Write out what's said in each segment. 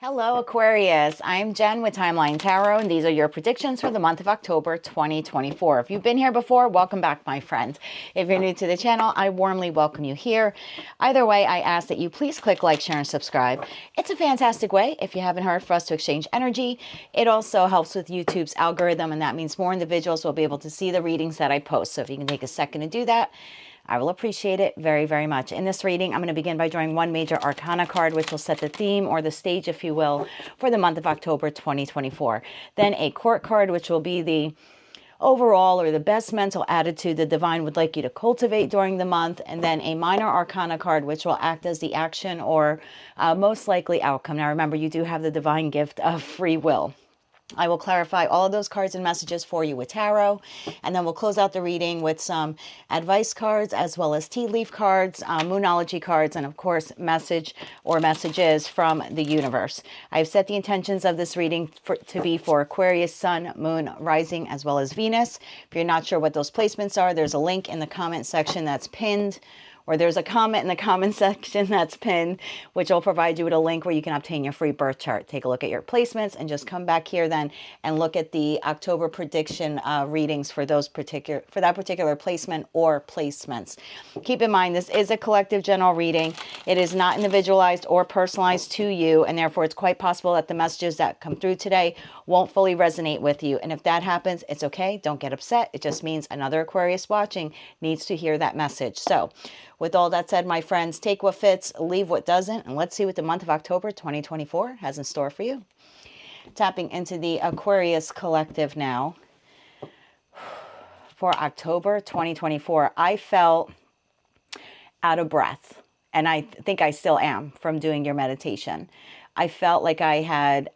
Hello, Aquarius. I'm Jen with Timeline Tarot, and these are your predictions for the month of October 2024. If you've been here before, welcome back, my friend. If you're new to the channel, I warmly welcome you here. Either way, I ask that you please click like, share, and subscribe. It's a fantastic way, if you haven't heard, for us to exchange energy. It also helps with YouTube's algorithm, and that means more individuals will be able to see the readings that I post. So if you can take a second to do that, I will appreciate it very, very much. In this reading, I'm going to begin by drawing one major arcana card, which will set the theme or the stage, if you will, for the month of October 2024. Then a court card, which will be the overall or the best mental attitude the divine would like you to cultivate during the month. And then a minor arcana card, which will act as the action or most likely outcome. Now, remember, you do have the divine gift of free will. I will clarify all of those cards and messages for you with tarot, and then we'll close out the reading with some advice cards as well as tea leaf cards, moonology cards, and of course messages from the universe. I've set the intentions of this reading to be for Aquarius, Sun, Moon, Rising, as well as Venus. If you're not sure what those placements are, there's a link in the comment section that's pinned, or there's a comment in the comment section that's pinned, which will provide you with a link where you can obtain your free birth chart. Take a look at your placements and just come back here then and look at the October prediction readings for that particular placement or placements. Keep in mind, this is a collective general reading. It is not individualized or personalized to you, and therefore it's quite possible that the messages that come through today won't fully resonate with you. And if that happens, it's okay. Don't get upset. It just means another Aquarius watching needs to hear that message. So with all that said, my friends, take what fits, leave what doesn't, and let's see what the month of October 2024 has in store for you. Tapping into the Aquarius collective now. For October 2024, I felt out of breath, and I think I still am from doing your meditation. I felt like I had,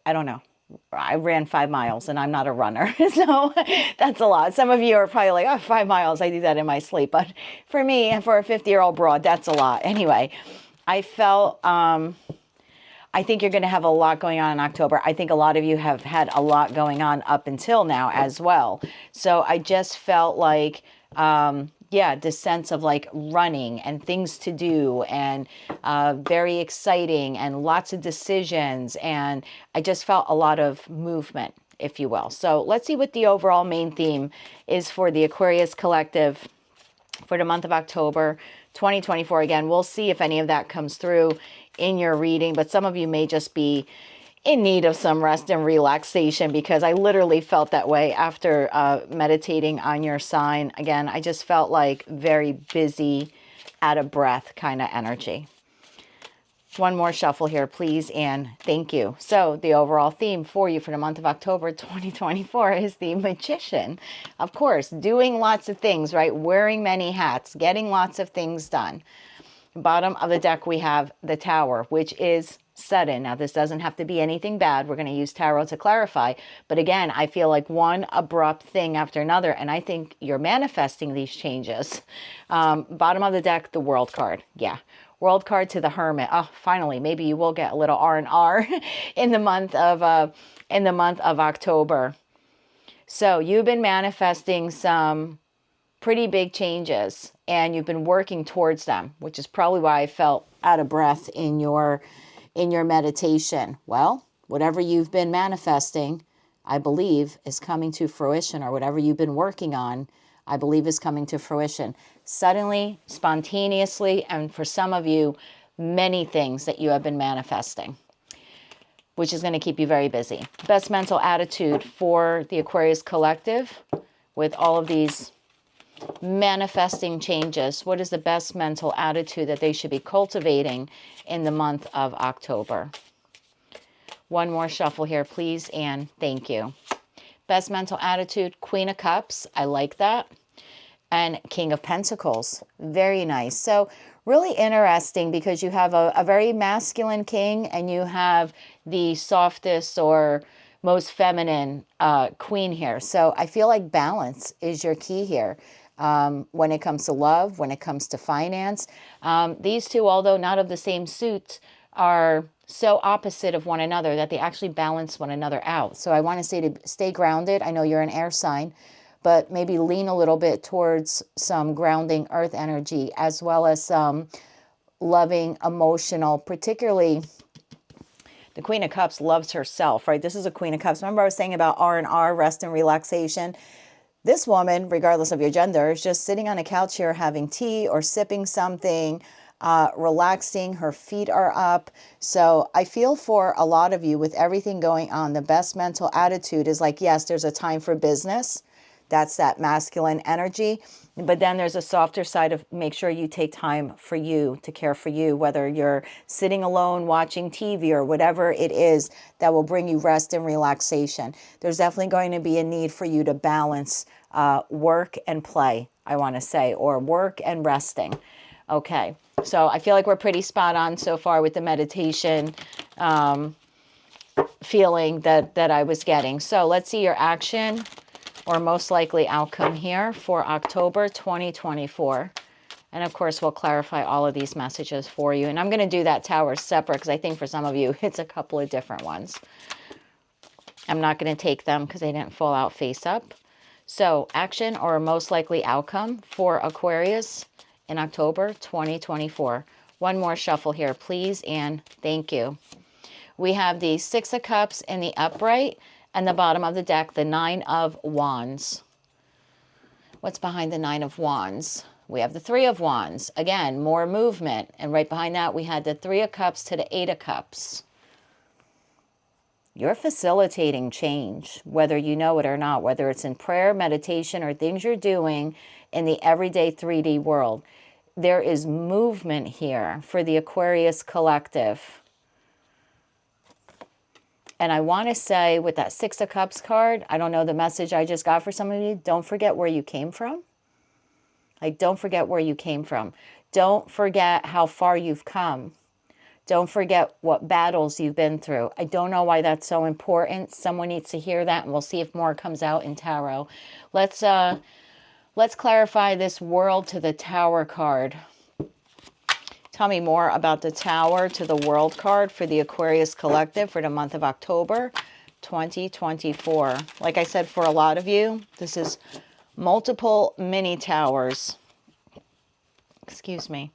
I ran 5 miles, and I'm not a runner, so that's a lot. Some of you are probably like, oh, 5 miles, I do that in my sleep. But for me, and for a 50-year-old broad, that's a lot. Anyway, I felt, I think you're going to have a lot going on in October. I think a lot of you have had a lot going on up until now as well. So I just felt like, this sense of like running and things to do and very exciting and lots of decisions. And I just felt a lot of movement, if you will. So let's see what the overall main theme is for the Aquarius collective for the month of October 2024. Again, we'll see if any of that comes through in your reading, but some of you may just be in need of some rest and relaxation, because I literally felt that way after meditating on your sign. Again, I just felt like very busy, out of breath kind of energy. One more shuffle here, please, and thank you. So the overall theme for you for the month of October 2024 is the Magician. Of course, doing lots of things, right? Wearing many hats, getting lots of things done. Bottom of the deck, we have the Tower, which is sudden. Now, this doesn't have to be anything bad. We're going to use tarot to clarify. But again, I feel like one abrupt thing after another, and I think you're manifesting these changes. Bottom of the deck, the World card. Yeah. World card to the Hermit. Oh, finally, maybe you will get a little R&R in the month of October. So you've been manifesting some pretty big changes, and you've been working towards them, which is probably why I felt out of breath in your meditation. Well, whatever you've been manifesting, I believe, is coming to fruition, or whatever you've been working on, I believe is coming to fruition. Suddenly, spontaneously, and for some of you, many things that you have been manifesting, which is going to keep you very busy. Best mental attitude for the Aquarius collective with all of these manifesting changes. What is the best mental attitude that they should be cultivating in the month of October? One more shuffle here, please, and thank you. Best mental attitude, Queen of Cups. I like that. And King of Pentacles. Very nice. So really interesting, because you have a very masculine king, and you have the softest or most feminine queen here. So I feel like balance is your key here. When it comes to love, when it comes to finance. These two, although not of the same suit, are so opposite of one another that they actually balance one another out. So I want to say to stay grounded. I know you're an air sign, but maybe lean a little bit towards some grounding earth energy, as well as some loving, emotional, particularly The Queen of Cups loves herself, right? This is a Queen of Cups. Remember I was saying about R&R, rest and relaxation? This woman, regardless of your gender, is just sitting on a couch here having tea or sipping something, relaxing. Her feet are up. So I feel for a lot of you with everything going on, the best mental attitude is like, yes, there's a time for business. That's that masculine energy. But then there's a softer side of make sure you take time for you, to care for you, whether you're sitting alone watching TV or whatever it is that will bring you rest and relaxation. There's definitely going to be a need for you to balance work and play, I want to say, or work and resting. Okay, so I feel like we're pretty spot on so far with the meditation feeling that I was getting. So let's see your action or most likely outcome here for October 2024. And of course, we'll clarify all of these messages for you. And I'm going to do that tower separate because I think for some of you, it's a couple of different ones. I'm not going to take them because they didn't fall out face up. So action or most likely outcome for Aquarius in October 2024. One more shuffle here, please, and thank you. We have the Six of Cups in the upright, and the bottom of the deck, the Nine of Wands. What's behind the Nine of Wands? We have the Three of Wands. Again, more movement. And right behind that, we had the Three of Cups to the Eight of Cups. You're facilitating change, whether you know it or not, whether it's in prayer, meditation, or things you're doing in the everyday 3D world. There is movement here for the Aquarius collective. And I want to say with that Six of Cups card, I don't know the message I just got for some of you. Don't forget where you came from. Like, don't forget where you came from. Don't forget how far you've come. Don't forget what battles you've been through. I don't know why that's so important. Someone needs to hear that, and we'll see if more comes out in tarot. Let's clarify this World to the Tower card. Tell me more about the Tower to the World card for the Aquarius Collective for the month of October 2024. Like I said, for a lot of you, this is multiple mini towers. Excuse me.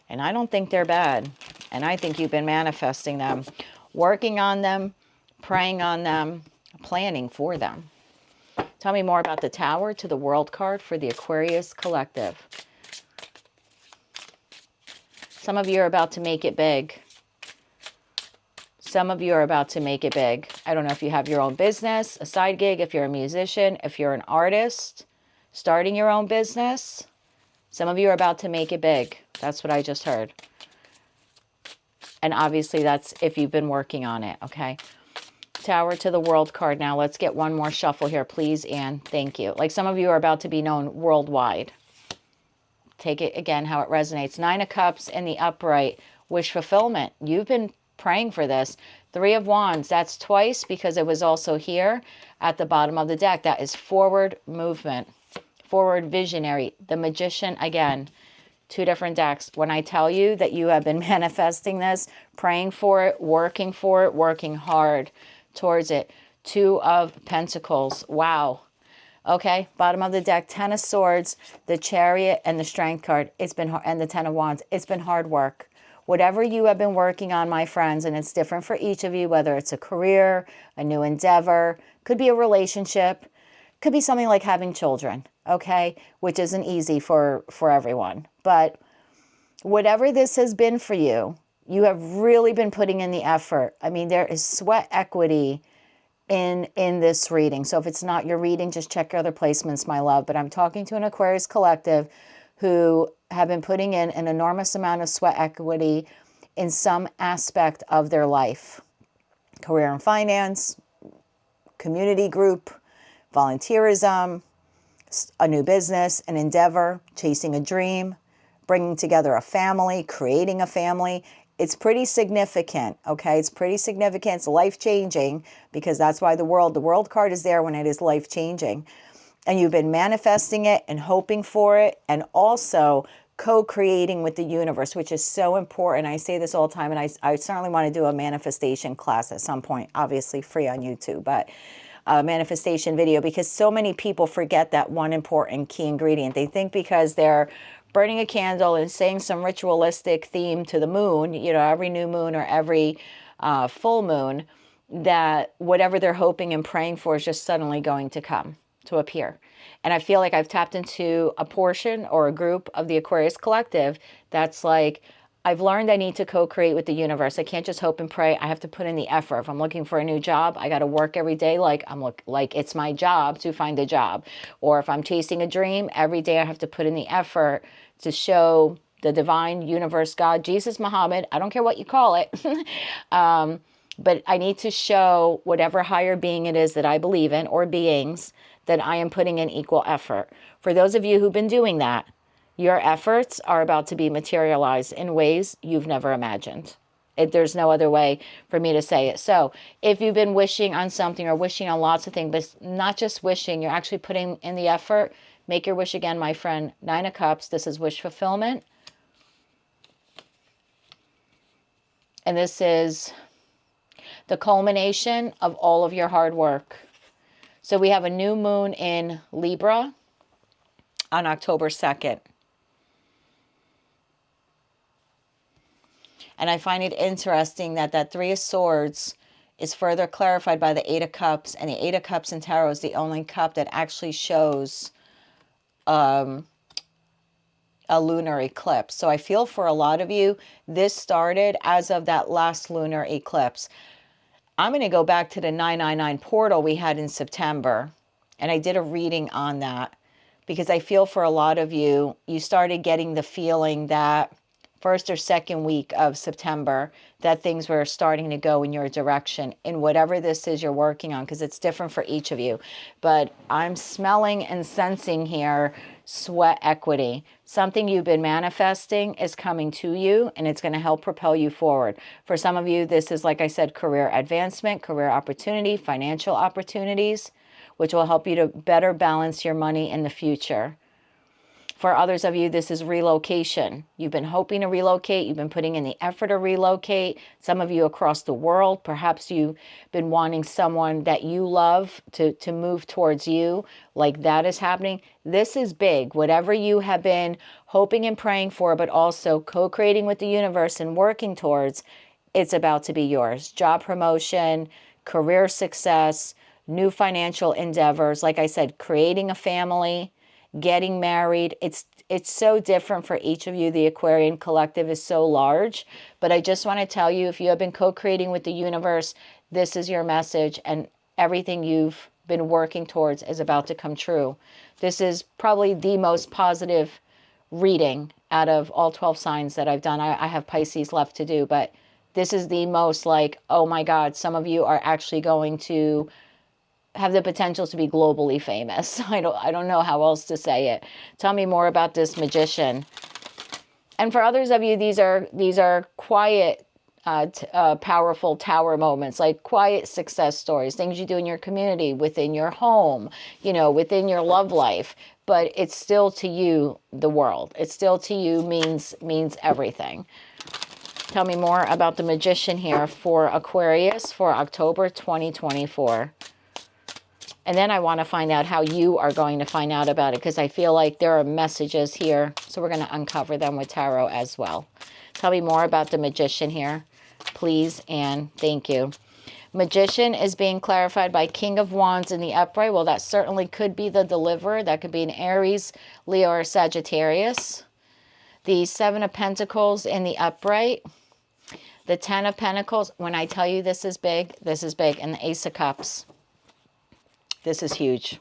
And I don't think they're bad. And I think you've been manifesting them, working on them, praying on them, planning for them. Tell me more about the Tower to the World card for the Aquarius Collective. Some of you are about to make it big. Some of you are about to make it big. I don't know if you have your own business, a side gig, if you're a musician, if you're an artist, starting your own business. Some of you are about to make it big. That's what I just heard. And obviously that's if you've been working on it, okay? Tower to the World card. Now let's get one more shuffle here, please, and thank you. Like some of you are about to be known worldwide. Take it again how it resonates. Nine of Cups in the upright. Wish fulfillment. You've been praying for this. Three of Wands. That's twice because it was also here at the bottom of the deck. That is forward movement. Forward visionary. The Magician again. Two different decks. When I tell you that you have been manifesting this, praying for it, working hard towards it. Two of Pentacles. Wow. Okay, bottom of the deck, Ten of Swords, the Chariot, and the Strength card. It's been hard, and the Ten of Wands. It's been hard work. Whatever you have been working on, my friends, and it's different for each of you, whether it's a career, a new endeavor, could be a relationship, could be something like having children, okay, which isn't easy for everyone. But whatever this has been for you, you have really been putting in the effort. I mean, there is sweat equity in this reading. So if it's not your reading, just check your other placements, my love. But I'm talking to an Aquarius collective who have been putting in an enormous amount of sweat equity in some aspect of their life. Career and finance, community group, volunteerism, a new business, an endeavor, chasing a dream, bringing together a family, creating a family. It's pretty significant, okay? It's pretty significant. It's life-changing because that's why the world card is there when it is life-changing. And you've been manifesting it and hoping for it and also co-creating with the universe, which is so important. I say this all the time, and I certainly want to do a manifestation class at some point, obviously free on YouTube, but a manifestation video because so many people forget that one important key ingredient. They think because they're burning a candle and saying some ritualistic theme to the moon, you know, every new moon or every full moon, that whatever they're hoping and praying for is just suddenly going to appear. And I feel like I've tapped into a portion or a group of the Aquarius collective that's like, I've learned I need to co-create with the universe. I can't just hope and pray. I have to put in the effort. If I'm looking for a new job, I got to work every day like it's my job to find a job. Or if I'm chasing a dream, every day I have to put in the effort to show the divine universe, God, Jesus, Muhammad, I don't care what you call it. But I need to show whatever higher being it is that I believe in, or beings, that I am putting in equal effort. For those of you who've been doing that, your efforts are about to be materialized in ways you've never imagined. There's no other way for me to say it. So if you've been wishing on something or wishing on lots of things, but not just wishing, you're actually putting in the effort, make your wish again, my friend. 9 of Cups, this is wish fulfillment. And this is the culmination of all of your hard work. So we have a new moon in Libra on October 2nd. And I find it interesting that that 3 of Swords is further clarified by the 8 of Cups. And the 8 of Cups in Tarot is the only cup that actually shows a lunar eclipse. So I feel for a lot of you, this started as of that last lunar eclipse. I'm going to go back to the 999 portal we had in September. And I did a reading on that because I feel for a lot of you, you started getting the feeling that first or second week of September, that things were starting to go in your direction in whatever this is you're working on, because it's different for each of you. But I'm smelling and sensing here sweat equity. Something you've been manifesting is coming to you, and it's going to help propel you forward. For some of you, this is, like I said, career advancement, career opportunity, financial opportunities, which will help you to better balance your money in the future. For others of you, this is relocation. You've been hoping to relocate. You've been putting in the effort to relocate. Some of you across the world. Perhaps you've been wanting someone that you love to move towards you. Like that is happening. This is big. Whatever you have been hoping and praying for, but also co-creating with the universe and working towards, it's about to be yours. Job promotion, career success, new financial endeavors. Like I said, creating a family, getting married. It's so different for each of you. The Aquarian collective is so large. But I just want to tell you, if you have been co-creating with the universe, this is your message, and everything you've been working towards is about to come true. This is probably the most positive reading out of all 12 signs that I've done. I have Pisces left to do, but this is the most like, oh my God, some of you are actually going to have the potential to be globally famous. I don't know how else to say it. Tell me more about this Magician. And for others of you, these are quiet, powerful tower moments, like quiet success stories, things you do in your community, within your home, within your love life. But it's still to you the world. It still to you means everything. Tell me more about the Magician here for Aquarius for October 2024. And then I want to find out how you are going to find out about it, because I feel like there are messages here. So we're going to uncover them with tarot as well. Tell me more about the Magician here, please, and thank you. Magician is being clarified by King of Wands in the upright. Well, that certainly could be the deliverer. That could be an Aries, Leo, or Sagittarius. The 7 of Pentacles in the upright. The 10 of Pentacles. When I tell you this is big, this is big. And the Ace of Cups. This is huge.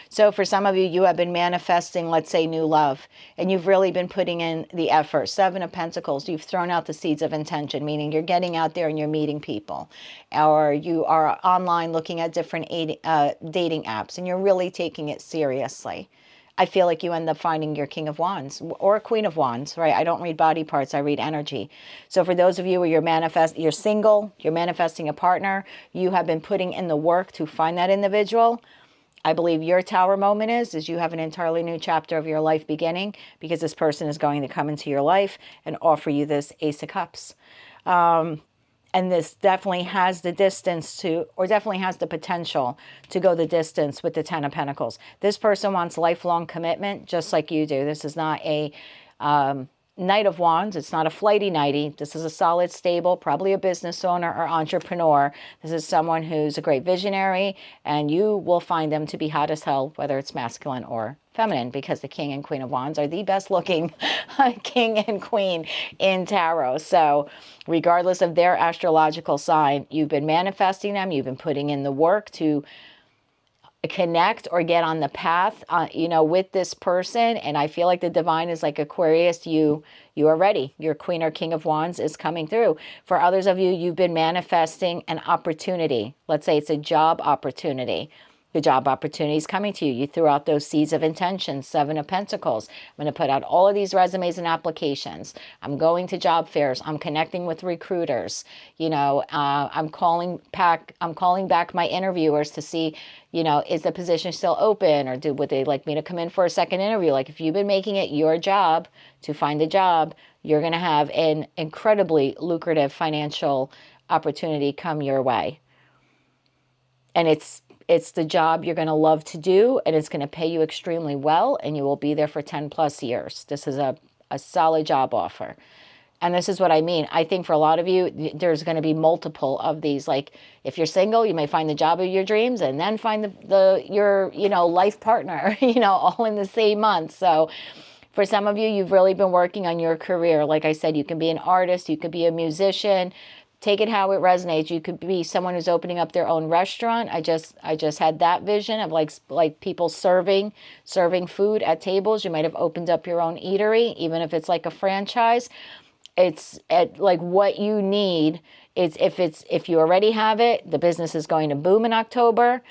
So for some of you, you have been manifesting, let's say, new love, and you've really been putting in the effort. 7 of Pentacles, you've thrown out the seeds of intention, meaning you're getting out there and you're meeting people, or you are online looking at different dating apps, and you're really taking it seriously. I feel like you end up finding your King of Wands or Queen of Wands, right? I don't read body parts, I read energy. So for those of you where you're single, you're manifesting a partner, you have been putting in the work to find that individual. I believe your tower moment is you have an entirely new chapter of your life beginning, because this person is going to come into your life and offer you this Ace of Cups. And this definitely has the distance to, or definitely has the potential to go the distance with the 10 of Pentacles. This person wants lifelong commitment, just like you do. This is not a Knight of Wands. It's not a flighty knighty. This is a solid, stable, probably a business owner or entrepreneur. This is someone who's a great visionary, and you will find them to be hot as hell, whether it's masculine or feminine, because the King and Queen of Wands are the best looking king and queen in tarot. So regardless of their astrological sign, you've been manifesting them. You've been putting in the work to connect or get on the path, you know, with this person. And I feel like the divine is like Aquarius. You are ready. Your Queen or King of Wands is coming through. For others of you, you've been manifesting an opportunity. Let's say it's a job opportunity. The job opportunity is coming to you. You threw out those seeds of intention, Seven of Pentacles. I'm going to put out all of these resumes and applications. I'm going to job fairs. I'm connecting with recruiters. You know, I'm calling back my interviewers to see, you know, is the position still open, or would they like me to come in for a second interview? Like, if you've been making it your job to find a job, you're going to have an incredibly lucrative financial opportunity come your way. And it's the job you're going to love to do, and it's going to pay you extremely well, and you will be there for 10 plus years. This is a solid job offer. And this is what I mean. I think for a lot of you, there's going to be multiple of these. Like, if you're single, you may find the job of your dreams and then find your, you know, life partner, you know, all in the same month. So for some of you, you've really been working on your career. Like I said, you can be an artist, you could be a musician. Take it how it resonates. You could be someone who's opening up their own restaurant. I just had that vision of like people serving food at tables. You might have opened up your own eatery, even if it's like a franchise. It's like what you need. If you already have it, the business is going to boom in October.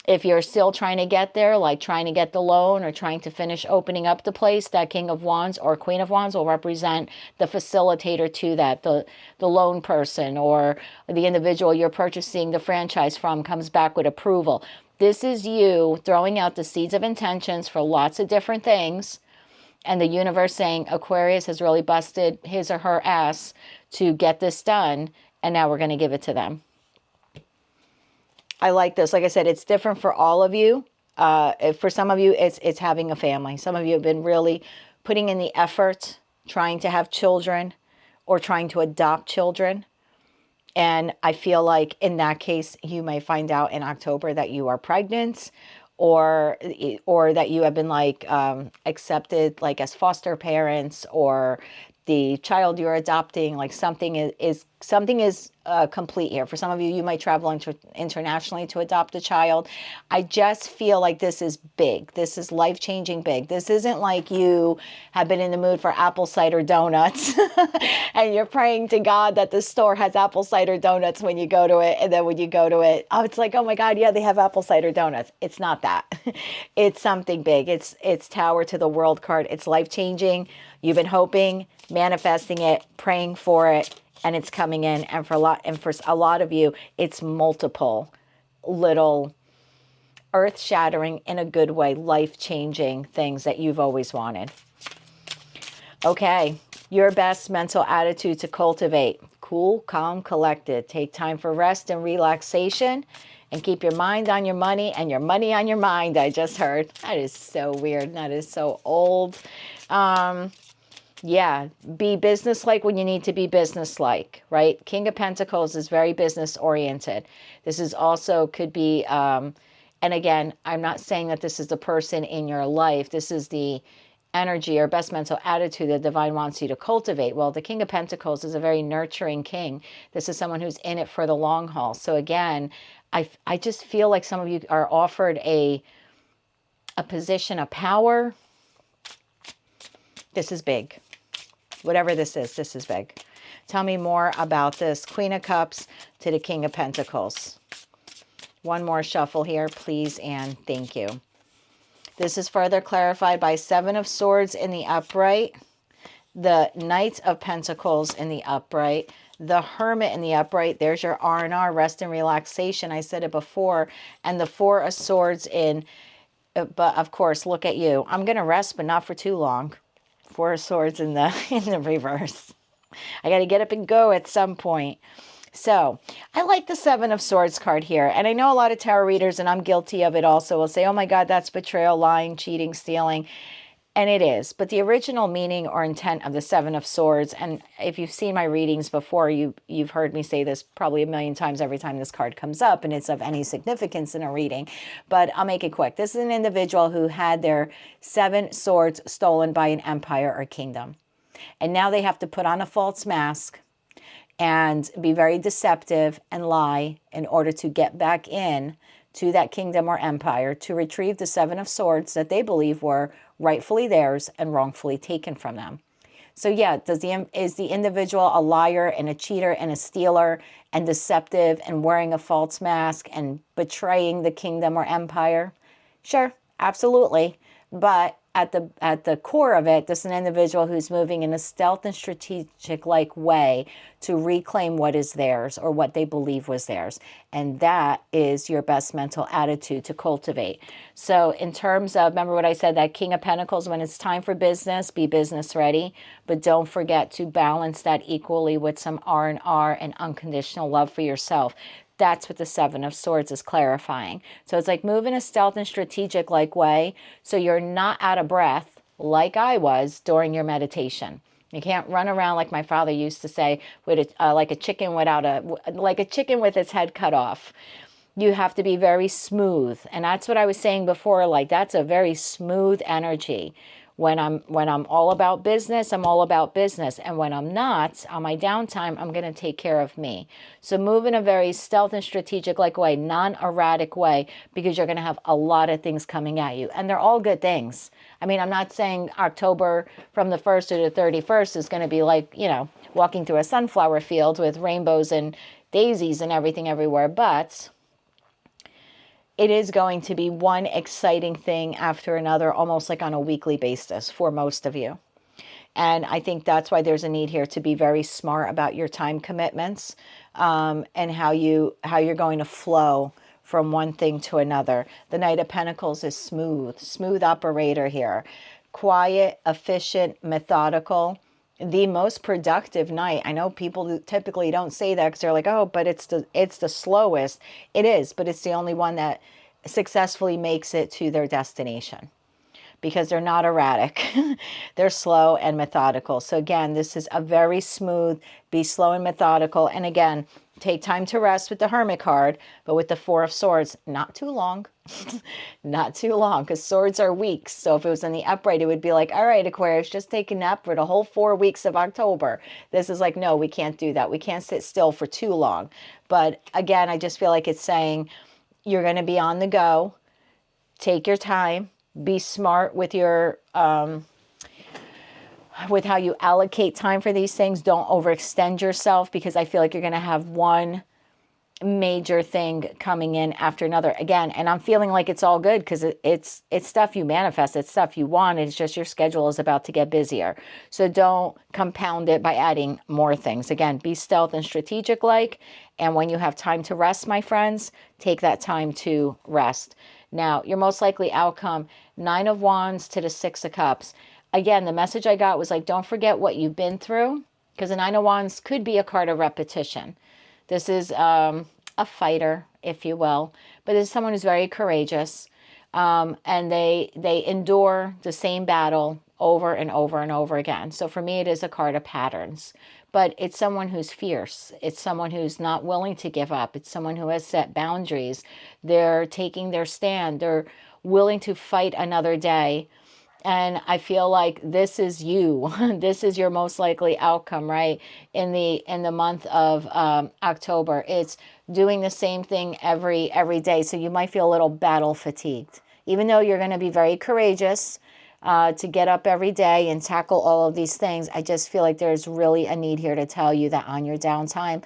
If you're still trying to get there, like trying to get the loan or trying to finish opening up the place, that King of Wands or Queen of Wands will represent the facilitator to that. The loan person or the individual you're purchasing the franchise from comes back with approval. This is you throwing out the seeds of intentions for lots of different things, and the universe saying Aquarius has really busted his or her ass to get this done, and now we're going to give it to them. I like this. Like I said, it's different for all of you. For some of you, it's having a family. Some of you have been really putting in the effort, trying to have children or trying to adopt children. And I feel like in that case, you may find out in October that you are pregnant, or that you have been like accepted like as foster parents, or the child you're adopting, like something is complete here. For some of you, you might travel internationally to adopt a child. I just feel like this is big. This is life-changing big. This isn't like you have been in the mood for apple cider donuts and you're praying to God that the store has apple cider donuts when you go to it. And then when you go to it, oh, it's like, oh my God, yeah, they have apple cider donuts. It's not that. It's something big. It's Tower to the World card. It's life-changing. You've been hoping, manifesting it, praying for it, and it's coming in. And for a lot of you, it's multiple little earth-shattering, in a good way, life-changing things that you've always wanted. Okay, your best mental attitude to cultivate. Cool, calm, collected. Take time for rest and relaxation, and keep your mind on your money and your money on your mind, I just heard. That is so weird. That is so old. Yeah, be business-like when you need to be business-like, right? King of Pentacles is very business-oriented. This is also could be, and again, I'm not saying that this is the person in your life. This is the energy or best mental attitude the divine wants you to cultivate. Well, the King of Pentacles is a very nurturing king. This is someone who's in it for the long haul. So again, I just feel like some of you are offered a position of power. This is big. Whatever this is big. Tell me more about this Queen of Cups to the King of Pentacles. One more shuffle here, please, and thank you. This is further clarified by Seven of Swords in the upright, the Knight of Pentacles in the upright, the Hermit in the upright. There's your R&R, rest and relaxation. I said it before. And the Four of Swords in, but of course, look at you. I'm going to rest, but not for too long. Four of Swords in the reverse. I got to get up and go at some point. So I like the Seven of Swords card here. And I know a lot of tarot readers, and I'm guilty of it also, will say, oh my God, that's betrayal, lying, cheating, stealing. And it is, but the original meaning or intent of the Seven of Swords, and if you've seen my readings before, you've heard me say this probably a million times every time this card comes up and it's of any significance in a reading, but I'll make it quick. This is an individual who had their 7 swords stolen by an empire or kingdom. And now they have to put on a false mask and be very deceptive and lie in order to get back in to that kingdom or empire to retrieve the 7 of Swords that they believe were rightfully theirs and wrongfully taken from them. So yeah, is the individual a liar and a cheater and a stealer and deceptive and wearing a false mask and betraying the kingdom or empire? Sure, absolutely. But at the core of it, this is an individual who's moving in a stealth and strategic-like way to reclaim what is theirs or what they believe was theirs. And that is your best mental attitude to cultivate. So in terms of, remember what I said, that King of Pentacles, when it's time for business, be business ready. But don't forget to balance that equally with some R&R and unconditional love for yourself. That's what the 7 of Swords is clarifying. So it's like move in a stealth and strategic-like way so you're not out of breath like I was during your meditation. You can't run around like my father used to say, with like a chicken with its head cut off. You have to be very smooth, and that's what I was saying before. Like that's a very smooth energy. When I'm all about business, I'm all about business. And when I'm not, on my downtime, I'm going to take care of me. So move in a very stealth and strategic-like way, non-erratic way, because you're going to have a lot of things coming at you. And they're all good things. I mean, I'm not saying October from the 1st to the 31st is going to be like, you know, walking through a sunflower field with rainbows and daisies and everything everywhere. But it is going to be one exciting thing after another, almost like on a weekly basis for most of you. And I think that's why there's a need here to be very smart about your time commitments and how you're going to flow from one thing to another. The Knight of Pentacles is smooth operator here. Quiet, efficient, methodical. The most productive night. I know people typically don't say that because they're like, oh, but it's the slowest. It is, but it's the only one that successfully makes it to their destination because they're not erratic. They're slow and methodical. So again, this is a very smooth, be slow and methodical. And again, take time to rest with the Hermit card, but with the 4 of Swords, not too long. Not too long, because swords are weeks. So if it was in the upright, it would be like, all right, Aquarius, just take a nap for the whole 4 weeks of October. This is like, no, we can't do that. We can't sit still for too long. But again, I just feel like it's saying you're going to be on the go. Take your time. Be smart with your with how you allocate time for these things. Don't overextend yourself, because I feel like you're going to have one major thing coming in after another again. And I'm feeling like it's all good because it's stuff you manifest. It's stuff you want. It's just your schedule is about to get busier. So don't compound it by adding more things. Again, be stealth and strategic like. And when you have time to rest, my friends, take that time to rest. Now, your most likely outcome, 9 of Wands to the 6 of Cups. Again, the message I got was like, don't forget what you've been through, because the 9 of Wands could be a card of repetition. This is a fighter, if you will, but this is someone who's very courageous, and they endure the same battle over and over and over again. So for me, it is a card of patterns, but it's someone who's fierce. It's someone who's not willing to give up. It's someone who has set boundaries. They're taking their stand. They're willing to fight another day. And I feel like this is you. This is your most likely outcome, right? In the month of October, it's doing the same thing every day. So you might feel a little battle fatigued, even though you're going to be very courageous to get up every day and tackle all of these things. I just feel like there's really a need here to tell you that on your downtime,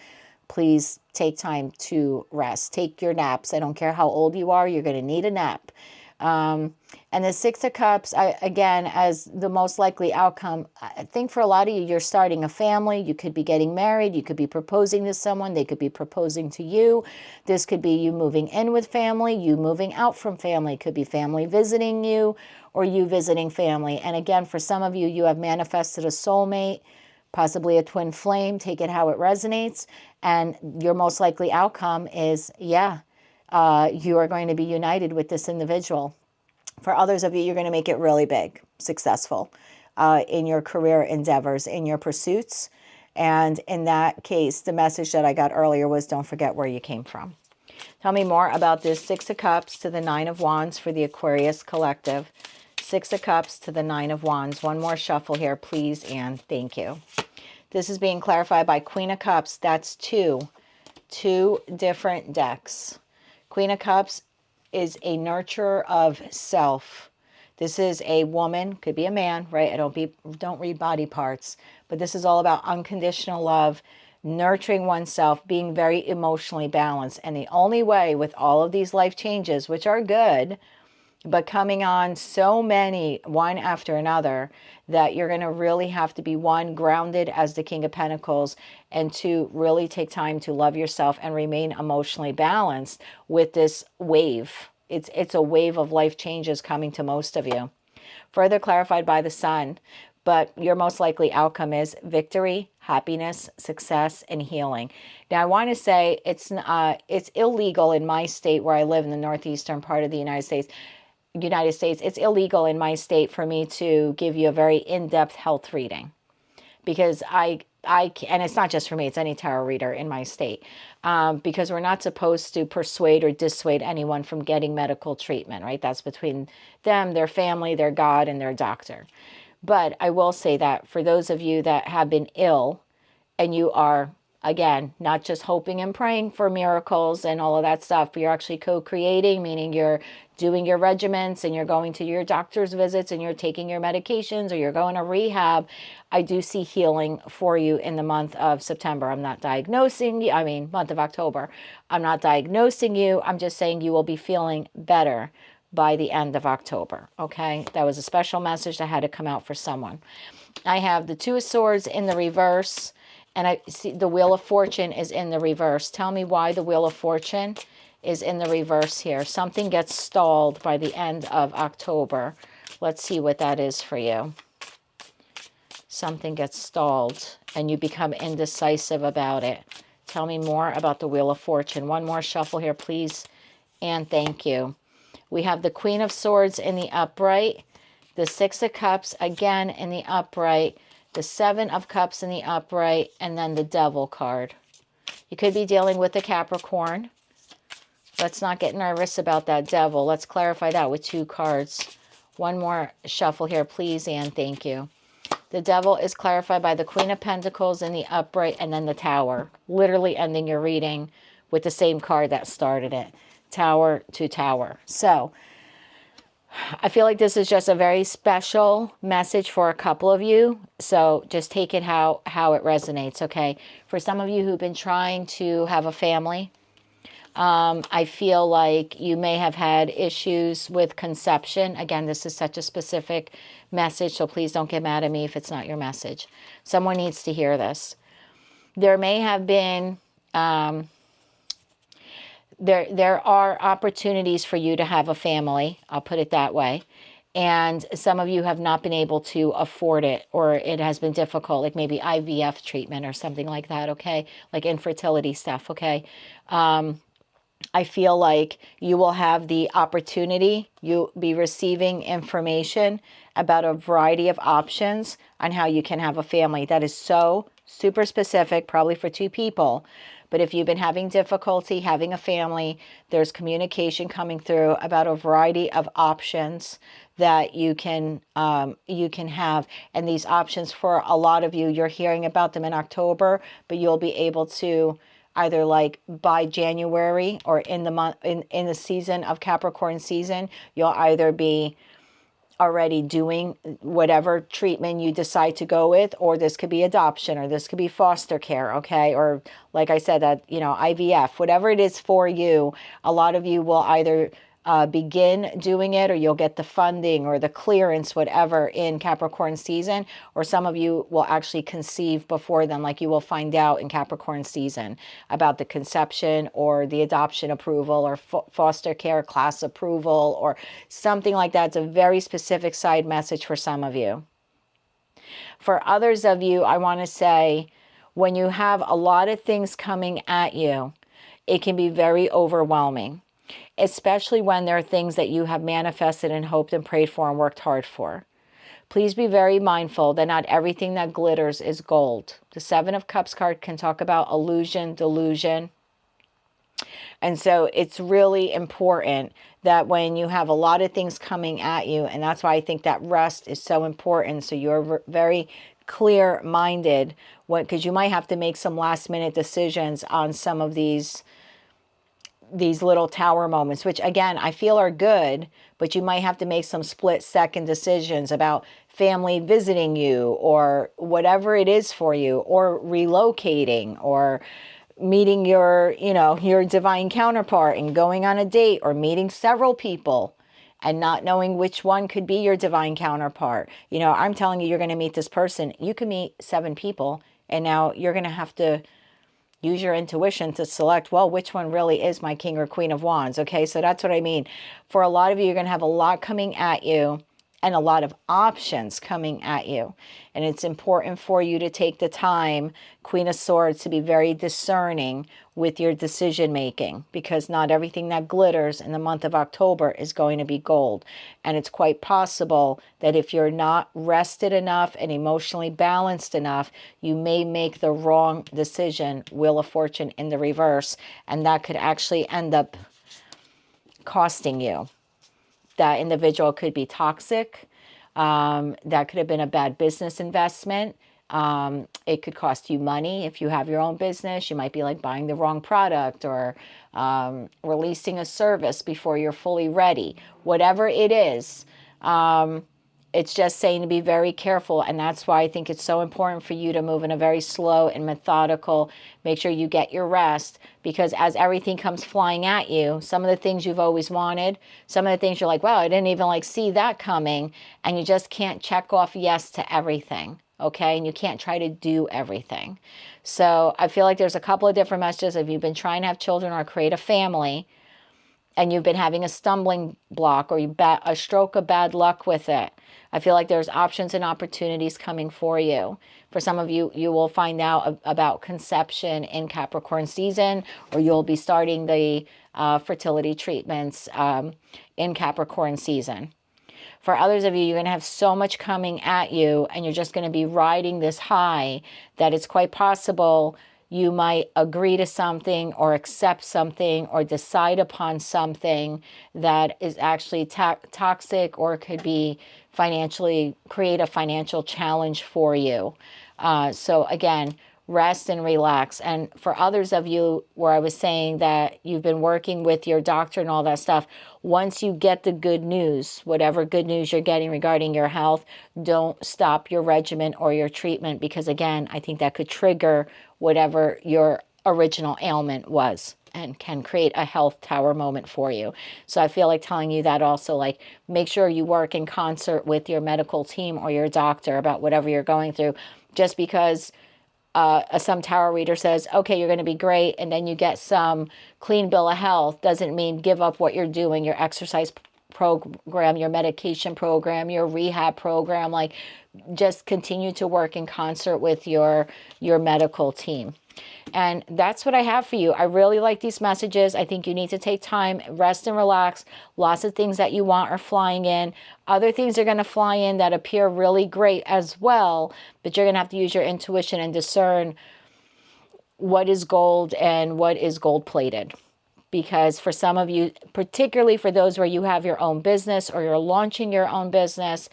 please take time to rest. Take your naps. I don't care how old you are. You're going to need a nap. And the 6 of Cups, again, as the most likely outcome, I think for a lot of you, you're starting a family. You could be getting married. You could be proposing to someone. They could be proposing to you. This could be you moving in with family, you moving out from family. It could be family visiting you or you visiting family. And again, for some of you, you have manifested a soulmate, possibly a twin flame. Take it how it resonates. And your most likely outcome is, you are going to be united with this individual For others of you, you're going to make it really big, successful in your career endeavors, in your pursuits. And in that case, the message that I got earlier was don't forget where you came from. Tell me more about this Six of Cups to the Nine of Wands for the Aquarius Collective. Six of Cups to the Nine of Wands. One more shuffle here, please, and thank you. This is being clarified by Queen of Cups. That's two different decks. Queen of Cups is a nurturer of self. This is a woman, could be a man, right? Don't read body parts, but this is all about unconditional love, nurturing oneself, being very emotionally balanced. And the only way with all of these life changes, which are good, but coming on so many, one after another, that you're going to really have to be, one, grounded as the King of Pentacles, and two, really take time to love yourself and remain emotionally balanced with this wave. It's a wave of life changes coming to most of you. Further clarified by the Sun, but your most likely outcome is victory, happiness, success, and healing. Now, I want to say it's illegal in my state where I live in the northeastern part of the United States. It's illegal in my state for me to give you a very in-depth health reading, because and it's not just for me, it's any tarot reader in my state, because we're not supposed to persuade or dissuade anyone from getting medical treatment, right? That's between them, their family, their God, and their doctor. But I will say that for those of you that have been ill and you are, again, not just hoping and praying for miracles and all of that stuff, but you're actually co-creating, meaning you're doing your regimens and you're going to your doctor's visits and you're taking your medications or you're going to rehab, I do see healing for you in the month of September. I'm not diagnosing you, month of October. I'm not diagnosing you. I'm just saying you will be feeling better by the end of October, okay? That was a special message that had to come out for someone. I have the Two of Swords in the reverse, and I see the Wheel of Fortune is in the reverse. Tell me why the Wheel of Fortune is in the reverse here. Something gets stalled by the end of October. Let's see what that is for you. Something gets stalled and you become indecisive about it. Tell me more about the Wheel of Fortune. One more shuffle here, please, and thank you. We have the Queen of Swords in the upright, the Six of Cups again in the upright, the Seven of Cups in the upright, and then the Devil card. You could be dealing with a Capricorn. Let's not get nervous about that Devil. Let's clarify that with two cards. One more shuffle here, please, and thank you. The Devil is clarified by the Queen of Pentacles in the upright and then the Tower. Literally ending your reading with the same card that started it. Tower to Tower. So I feel like this is just a very special message for a couple of you. So just take it how it resonates, okay? For some of you who've been trying to have a family, I feel like you may have had issues with conception. Again, this is such a specific message, so please don't get mad at me if it's not your message. Someone needs to hear this. There may have been... There are opportunities for you to have a family, I'll put it that way, and some of you have not been able to afford it, or it has been difficult, like maybe IVF treatment or something like that, okay, like infertility stuff, okay. I feel like you will have the opportunity, you'll be receiving information about a variety of options on how you can have a family. That is so super specific, probably for two people. But if you've been having difficulty having a family, there's communication coming through about a variety of options that you can have. And these options, for a lot of you, you're hearing about them in October, but you'll be able to either like by January or in the month in the season of Capricorn season, you'll either be already doing whatever treatment you decide to go with, or this could be adoption, or this could be foster care, okay? Or like I said, that, IVF, whatever it is for you, a lot of you will either begin doing it, or you'll get the funding or the clearance, whatever, in Capricorn season, or some of you will actually conceive before then, like you will find out in Capricorn season about the conception or the adoption approval or foster care class approval or something like that. It's a very specific side message for some of you. For others of you, I want to say, when you have a lot of things coming at you, it can be very overwhelming. especially when there are things that you have manifested and hoped and prayed for and worked hard for. Please be very mindful that not everything that glitters is gold. The Seven of Cups card can talk about illusion, delusion. And so it's really important that when you have a lot of things coming at you, and that's why I think that rest is so important. So you're very clear-minded, because you might have to make some last-minute decisions on some of these little tower moments, which again, I feel are good, but you might have to make some split-second decisions about family visiting you or whatever it is for you, or relocating, or meeting your, your divine counterpart and going on a date, or meeting several people and not knowing which one could be your divine counterpart. I'm telling you, you're going to meet this person. You can meet 7 people, and now you're going to have to use your intuition to select, well, which one really is my King or Queen of Wands, okay? So that's what I mean. For a lot of you, you're going to have a lot coming at you and a lot of options coming at you. And it's important for you to take the time, Queen of Swords, to be very discerning with your decision making, because not everything that glitters in the month of October is going to be gold. And it's quite possible that if you're not rested enough and emotionally balanced enough, you may make the wrong decision, Wheel of Fortune in the reverse, and that could actually end up costing you. That individual could be toxic. That could have been a bad business investment. It could cost you money. If you have your own business, you might be like buying the wrong product, or releasing a service before you're fully ready. Whatever it is, it's just saying to be very careful. And that's why I think it's so important for you to move in a very slow and methodical, make sure you get your rest, because as everything comes flying at you, some of the things you've always wanted, some of the things you're like, wow, I didn't even see that coming. And you just can't check off yes to everything. Okay. And you can't try to do everything. So I feel like there's a couple of different messages. If you've been trying to have children or create a family, and you've been having a stumbling block, or a stroke of bad luck with it, I feel like there's options and opportunities coming for you. For some of you, you will find out about conception in Capricorn season, or you'll be starting the fertility treatments in Capricorn season. For others of you, you're going to have so much coming at you, and you're just going to be riding this high that it's quite possible you might agree to something, or accept something, or decide upon something that is actually toxic, or could be create a financial challenge for you. So again, rest and relax. And for others of you, where I was saying that you've been working with your doctor and all that stuff, once you get the good news, whatever good news you're getting regarding your health, don't stop your regimen or your treatment, because again, I think that could trigger whatever your original ailment was, and can create a health tower moment for you. So I feel like telling you that also, make sure you work in concert with your medical team or your doctor about whatever you're going through. Just because some tarot reader says, okay, you're going to be great, and then you get some clean bill of health, doesn't mean give up what you're doing, your exercise program, your medication program, your rehab program. Just continue to work in concert with your medical team. And that's what I have for you. I really like these messages. I think you need to take time, rest and relax. Lots of things that you want are flying in. Other things are going to fly in that appear really great as well, but you're going to have to use your intuition and discern what is gold and what is gold plated. Because for some of you, particularly for those where you have your own business or you're launching your own business,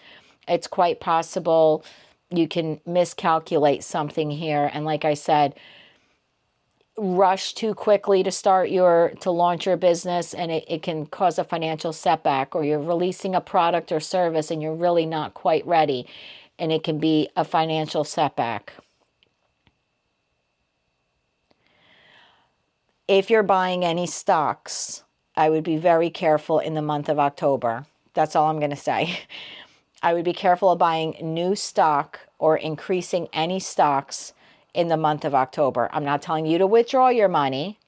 it's quite possible you can miscalculate something here. And like I said, rush too quickly to launch your business, and it can cause a financial setback. Or you're releasing a product or service and you're really not quite ready, and it can be a financial setback. If you're buying any stocks, I would be very careful in the month of October. That's all I'm going to say. I would be careful of buying new stock or increasing any stocks in the month of October. I'm not telling you to withdraw your money.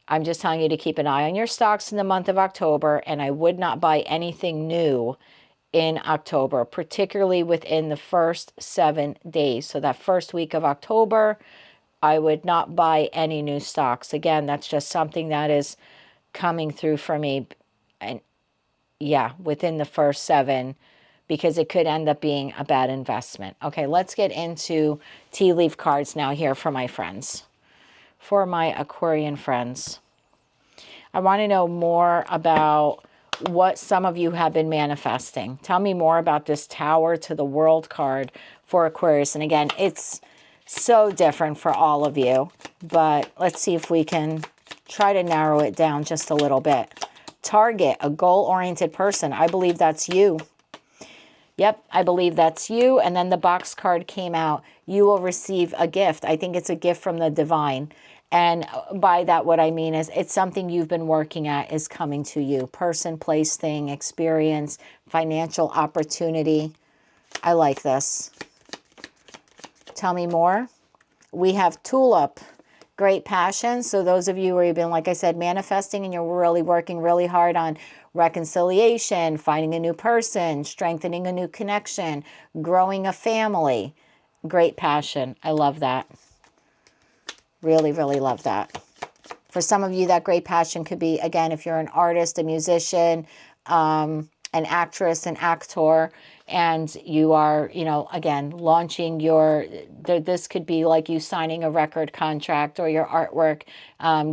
I'm just telling you to keep an eye on your stocks in the month of October, and I would not buy anything new in October, particularly within the first 7 days. So that first week of October, I would not buy any new stocks. Again, that's just something that is coming through for me. And yeah, within the first 7, because it could end up being a bad investment. Okay, let's get into tea leaf cards now here for my friends. For my Aquarian friends. I want to know more about what some of you have been manifesting. Tell me more about this Tower to the World card for Aquarius. And again, it's so different for all of you, but let's see if we can try to narrow it down just a little bit. Target, a goal-oriented person. I believe that's you. Yep, I believe that's you. And then the box card came out. You will receive a gift. I think it's a gift from the divine. And by that, what I mean is it's something you've been working at is coming to you. Person, place, thing, experience, financial opportunity. I like this. Tell me more. We have tulip, great passion. So those of you where you've been, like I said, manifesting and you're really working really hard on reconciliation, finding a new person, strengthening a new connection, growing a family. Great passion. I love that. Really, really love that. For some of you, that great passion could be, again, if you're an artist, a musician, an actress, an actor, and you are, you know, again, launching your, this could be like you signing a record contract or your artwork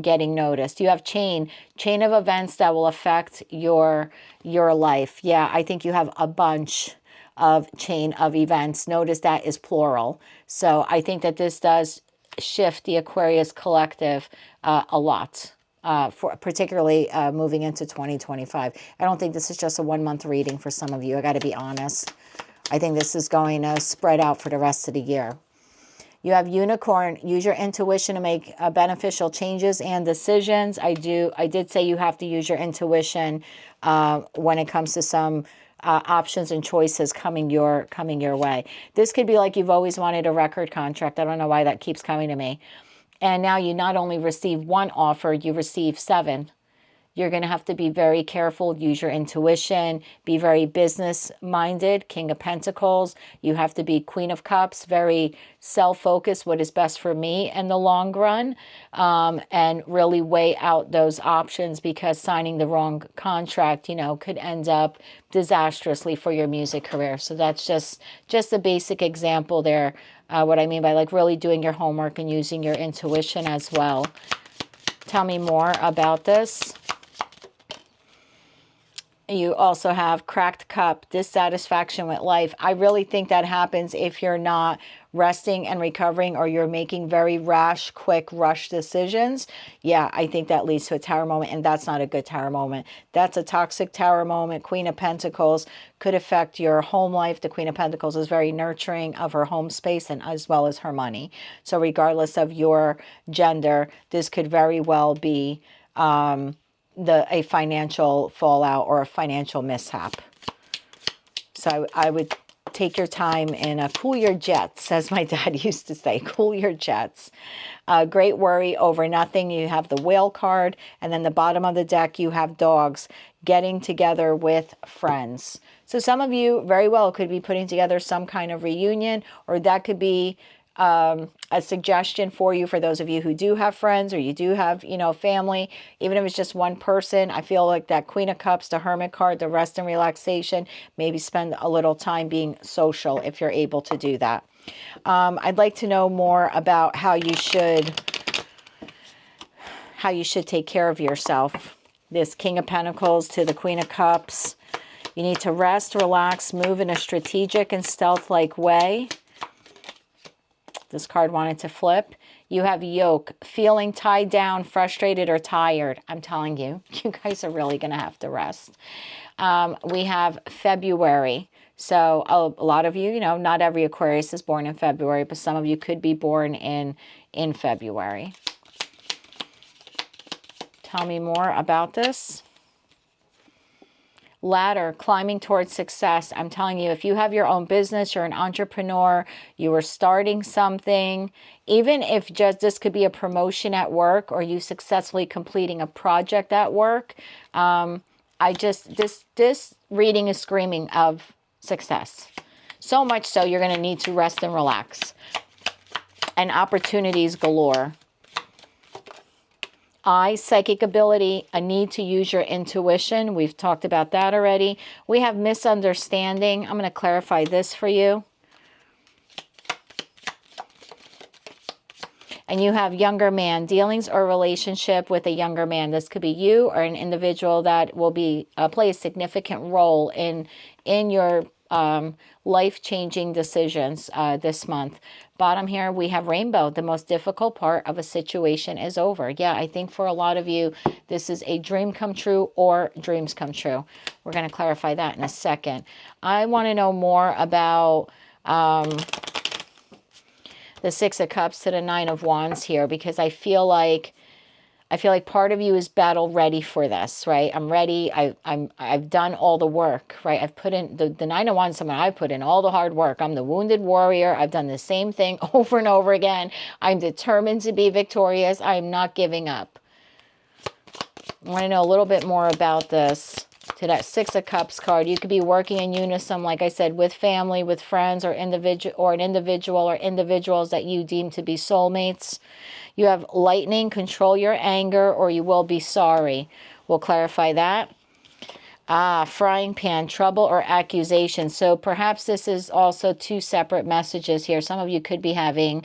getting noticed. You have chain of events that will affect your life. Yeah, I think you have a bunch of chain of events. Notice that is plural. So I think that this does shift the Aquarius collective a lot. For particularly moving into 2025. I don't think this is just a 1-month reading for some of you. I got to be honest. I think this is going to spread out for the rest of the year. You have unicorn. Use your intuition to make beneficial changes and decisions. I did say you have to use your intuition when it comes to some options and choices coming your way. This could be like you've always wanted a record contract. I don't know why that keeps coming to me. And now you not only receive 1 offer, you receive 7. You're going to have to be very careful, use your intuition, be very business-minded, King of Pentacles. You have to be Queen of Cups, very self-focused, what is best for me in the long run, and really weigh out those options, because signing the wrong contract, you know, could end up disastrously for your music career. So that's just a basic example there. What I mean by like really doing your homework and using your intuition as well. Tell me more about this. You also have cracked cup, dissatisfaction with life. I really think that happens if you're not resting and recovering, or you're making very rash, quick, rush decisions. Yeah, I think that leads to a tower moment, and that's not a good tower moment. That's a toxic tower moment. Queen of Pentacles could affect your home life. The Queen of Pentacles is very nurturing of her home space and as well as her money. So regardless of your gender, this could very well be a financial fallout or a financial mishap. So I would take your time and cool your jets, as my dad used to say, cool your jets. Great worry over nothing. You have the whale card, and then the bottom of the deck, you have dogs getting together with friends. So some of you very well could be putting together some kind of reunion, or that could be a suggestion for you, for those of you who do have friends, or you do have, you know, family, even if it's just one person. I feel like that Queen of Cups, the Hermit card, the rest and relaxation, maybe spend a little time being social if you're able to do that. I'd like to know more about how you should take care of yourself. This King of Pentacles to the Queen of Cups. You need to rest, relax, move in a strategic and stealth-like way. This card wanted to flip. You have yoke, feeling tied down, frustrated, or tired. I'm telling you, you guys are really going to have to rest. We have February. So a lot of you, you know, not every Aquarius is born in February, but some of you could be born in February. Tell me more about this. Ladder, climbing towards success. I'm telling you, if you have your own business, you're an entrepreneur, you are starting something, even if just this could be a promotion at work, or you successfully completing a project at work. This reading is screaming of success. So much so you're going to need to rest and relax. And opportunities galore. Psychic ability, a need to use your intuition. We've talked about that already. We have misunderstanding. I'm going to clarify this for you. And you have younger man, dealings or relationship with a younger man. This could be you or an individual that will be play a significant role in your life-changing decisions this month. Bottom here, we have rainbow. The most difficult part of a situation is over. Yeah, I think for a lot of you, this is a dream come true or dreams come true. We're going to clarify that in a second. I want to know more about the Six of Cups to the Nine of Wands here, because I feel like part of you is battle ready for this, right? I'm ready. I've done all the work, right? I've put in the Nine of Wands. I've put in all the hard work. I'm the wounded warrior. I've done the same thing over and over again. I'm determined to be victorious. I'm not giving up. I want to know a little bit more about this. To that Six of Cups card, you could be working in unison, like I said, with family, with friends, or an individual or individuals that you deem to be soulmates. You have lightning, control your anger, or you will be sorry. We'll clarify that. Frying pan, trouble or accusation. So perhaps this is also two separate messages here. Some of you could be having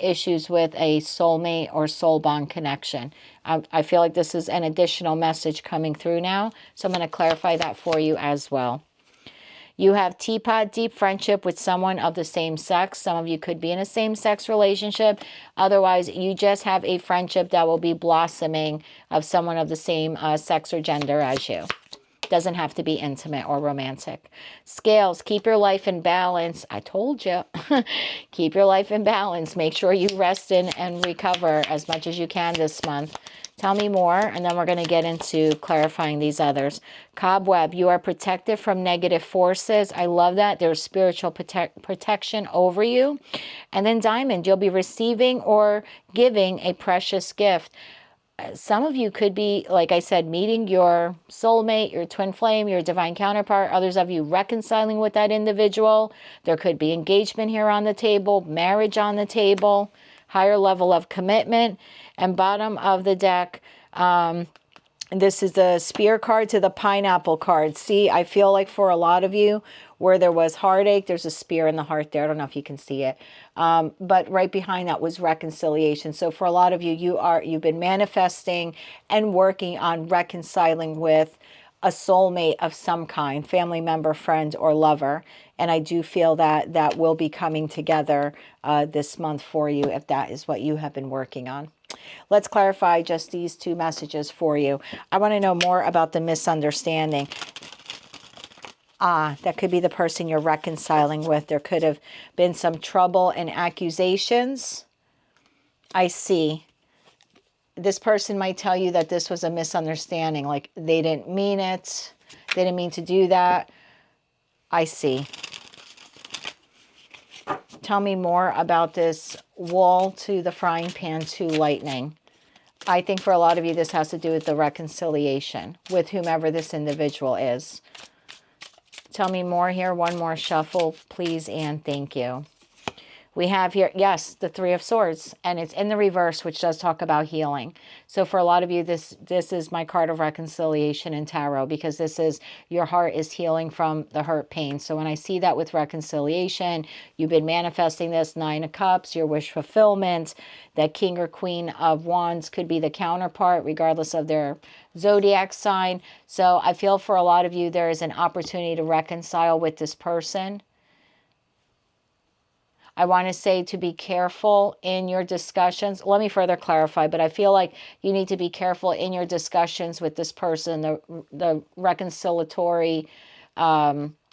issues with a soulmate or soul bond connection. I feel like this is an additional message coming through now. So I'm going to clarify that for you as well. You have teapot, deep friendship with someone of the same sex. Some of you could be in a same-sex relationship. Otherwise, you just have a friendship that will be blossoming of someone of the same sex or gender as you. Doesn't have to be intimate or romantic. Scales, keep your life in balance. I told you. Keep your life in balance. Make sure you rest in and recover as much as you can this month. Tell me more, and then we're going to get into clarifying these others. Cobweb, you are protected from negative forces. I love that. There's spiritual protection over you. And then Diamond, you'll be receiving or giving a precious gift. Some of you could be, like I said, meeting your soulmate, your twin flame, your divine counterpart. Others of you reconciling with that individual. There could be engagement here on the table, marriage on the table, higher level of commitment. And bottom of the deck, this is the Spear card to the Pineapple card. See, I feel like for a lot of you, where there was heartache, there's a spear in the heart there. I don't know if you can see it. But right behind that was reconciliation. So for a lot of you, you've been manifesting and working on reconciling with a soulmate of some kind, family member, friend, or lover. And I do feel that that will be coming together this month for you if that is what you have been working on. Let's clarify just these two messages for you. I want to know more about the misunderstanding. That could be the person you're reconciling with. There could have been some trouble and accusations. I see. This person might tell you that this was a misunderstanding, like they didn't mean it. They didn't mean to do that. I see. Tell me more about this wall to the frying pan to lightning. I think for a lot of you, this has to do with the reconciliation with whomever this individual is. Tell me more here. One more shuffle, please, and thank you. We have here, yes, the Three of Swords, and it's in the reverse, which does talk about healing. So for a lot of you, this is my card of reconciliation in tarot, because this is your heart is healing from the hurt pain. So when I see that with reconciliation, you've been manifesting this Nine of Cups, your wish fulfillment, that King or Queen of Wands could be the counterpart, regardless of their zodiac sign. So I feel for a lot of you, there is an opportunity to reconcile with this person. I want to say to be careful in your discussions. Let me further clarify, but I feel like you need to be careful in your discussions with this person, the reconciliatory,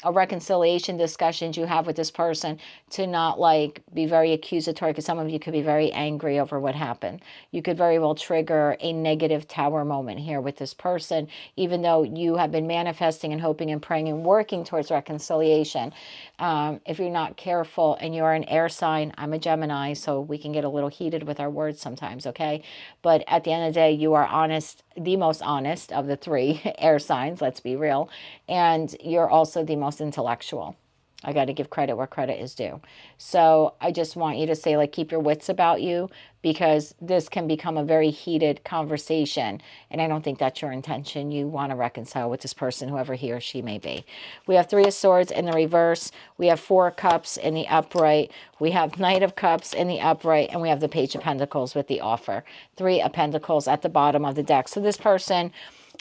reconciliation discussions you have with this person, to not like be very accusatory, because some of you could be very angry over what happened. You could very well trigger a negative tower moment here with this person, even though you have been manifesting and hoping and praying and working towards reconciliation. If you're not careful, and you're an air sign, I'm a Gemini, so we can get a little heated with our words sometimes, okay? But at the end of the day, you are honest, the most honest of the three air signs, let's be real. And you're also the most intellectual. I got to give credit where credit is due. So I just want you to say, like, keep your wits about you, because this can become a very heated conversation. And I don't think that's your intention. You want to reconcile with this person, whoever he or she may be. We have Three of Swords in the reverse. We have Four of Cups in the upright. We have Knight of Cups in the upright. And we have the Page of Pentacles with the offer. Three of Pentacles at the bottom of the deck. So this person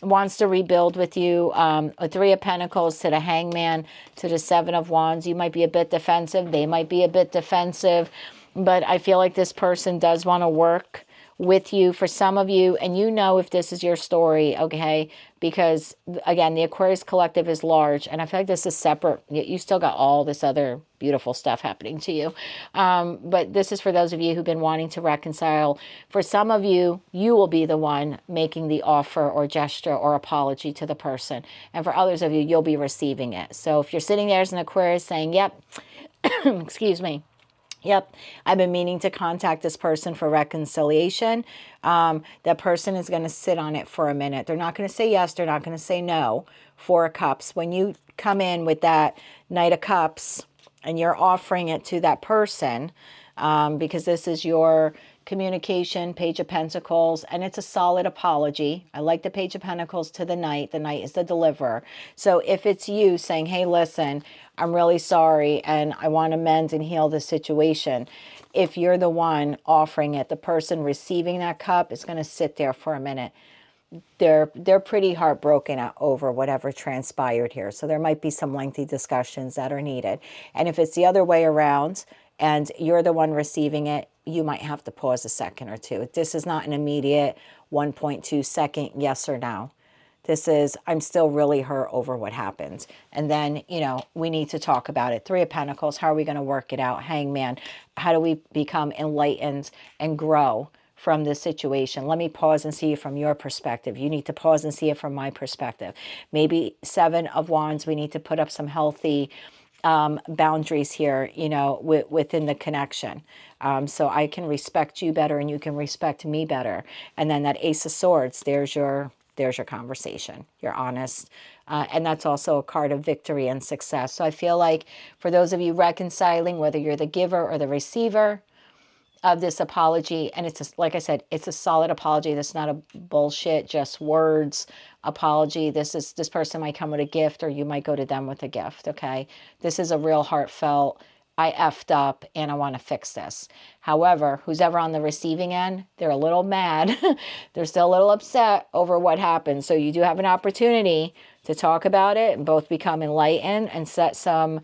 wants to rebuild with you. A Three of Pentacles to the Hangman, to the Seven of Wands. You might be a bit defensive. They might be a bit defensive. But I feel like this person does want to work with you for some of you. And you know if this is your story, okay? Because, again, the Aquarius collective is large. And I feel like this is separate. You still got all this other beautiful stuff happening to you. But this is for those of you who've been wanting to reconcile. For some of you, you will be the one making the offer or gesture or apology to the person. And for others of you, you'll be receiving it. So if you're sitting there as an Aquarius saying, yep, excuse me, yep, I've been meaning to contact this person for reconciliation. That person is going to sit on it for a minute. They're not going to say yes. They're not going to say no. Four of Cups. When you come in with that Knight of Cups and you're offering it to that person, because this is your communication, Page of Pentacles, and it's a solid apology. I like the Page of Pentacles to the Knight. The Knight is the deliverer. So if it's you saying, hey, listen, I'm really sorry and I want to mend and heal the situation. If you're the one offering it, the person receiving that cup is going to sit there for a minute. They're pretty heartbroken over whatever transpired here. So there might be some lengthy discussions that are needed. And if it's the other way around and you're the one receiving it, you might have to pause a second or two. This is not an immediate 1.2 second yes or no. This is, I'm still really hurt over what happened. And then, you know, we need to talk about it. Three of Pentacles, how are we going to work it out? Hangman, how do we become enlightened and grow from this situation? Let me pause and see it from your perspective. You need to pause and see it from my perspective. Maybe Seven of Wands, we need to put up some healthy boundaries here, you know, within the connection. So I can respect you better and you can respect me better. And then that Ace of Swords, there's your conversation. You're honest. And that's also a card of victory and success. So I feel like for those of you reconciling, whether you're the giver or the receiver of this apology, and it's like I said, it's a solid apology. That's not a bullshit, just words apology. This person might come with a gift, or you might go to them with a gift. Okay, this is a real heartfelt, I effed up and I want to fix this. However, who's ever on the receiving end, they're a little mad. They're still a little upset over what happened. So you do have an opportunity to talk about it and both become enlightened and set some.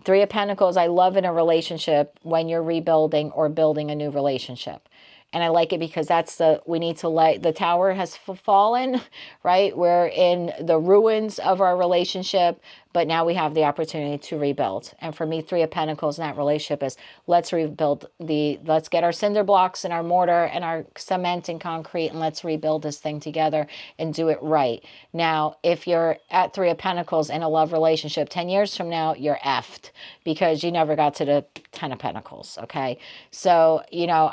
Three of Pentacles, I love in a relationship when you're rebuilding or building a new relationship. And I like it because that's we need to let, the tower has fallen, right? We're in the ruins of our relationship, but now we have the opportunity to rebuild. And for me, Three of Pentacles in that relationship is, let's rebuild let's get our cinder blocks and our mortar and our cement and concrete, and let's rebuild this thing together and do it right. Now, if you're at Three of Pentacles in a love relationship, 10 years from now, you're effed because you never got to the 10 of Pentacles, okay? So, you know,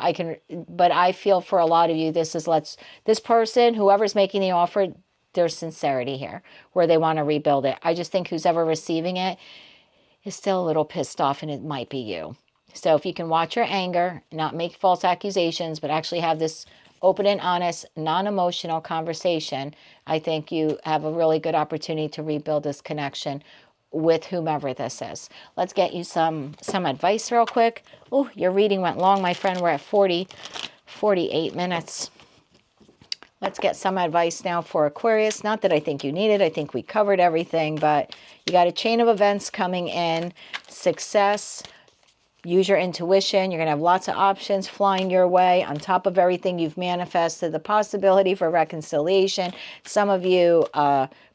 but I feel for a lot of you, this person, whoever's making the offer, there's sincerity here where they want to rebuild it. I just think who's ever receiving it is still a little pissed off, and it might be you. So if you can watch your anger, not make false accusations, but actually have this open and honest, non-emotional conversation, I think you have a really good opportunity to rebuild this connection with whomever this is. Let's get you some advice real quick. Oh, your reading went long, my friend. We're at 48 minutes. Let's get some advice now for Aquarius. Not that I think you need it. I think we covered everything, but you got a chain of events coming in. Success. Use your intuition. You're going to have lots of options flying your way. On top of everything you've manifested, the possibility for reconciliation. Some of you